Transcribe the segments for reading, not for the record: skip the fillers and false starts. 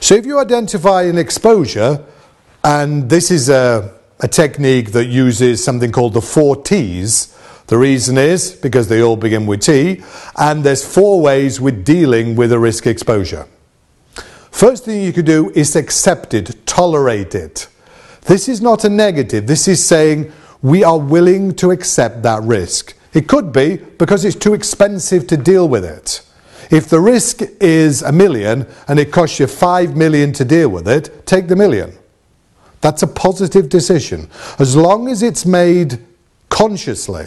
So if you identify an exposure, and this is a technique that uses something called the 4 T's. The reason is because they all begin with T, and there's 4 ways with dealing with a risk exposure. First thing you could do is accept it, tolerate it. This is not a negative. This is saying we are willing to accept that risk. It could be because it's too expensive to deal with it. If the risk is $1 million and it costs you $5 million to deal with it, take the $1 million. That's a positive decision. As long as it's made consciously.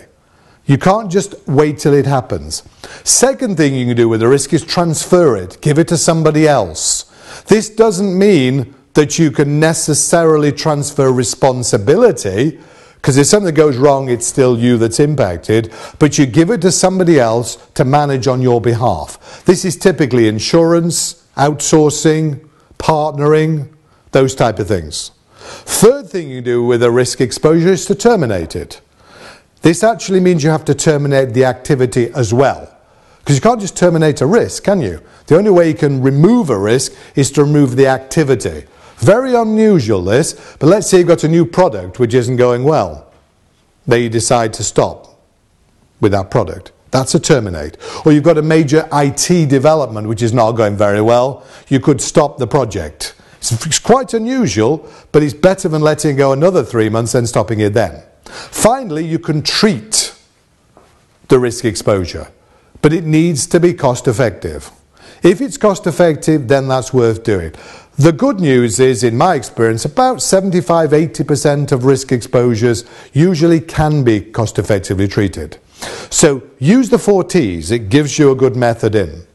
You can't just wait till it happens. Second thing you can do with the risk is transfer it. Give it to somebody else. This doesn't mean that you can necessarily transfer responsibility, because if something goes wrong, it's still you that's impacted, but you give it to somebody else to manage on your behalf. This is typically insurance, outsourcing, partnering, those type of things. Third thing you do with a risk exposure is to terminate it. This actually means you have to terminate the activity as well. Because you can't just terminate a risk, can you? The only way you can remove a risk is to remove the activity. Very unusual this, but let's say you've got a new product which isn't going well. Then you decide to stop with that product. That's a terminate. Or you've got a major IT development which is not going very well. You could stop the project. It's quite unusual, but it's better than letting it go another 3 months and stopping it then. Finally, you can treat the risk exposure, but it needs to be cost effective. If it's cost effective, then that's worth doing. The good news is, in my experience, about 75–80% of risk exposures usually can be cost effectively treated. So use the 4 T's. It gives you a good method in.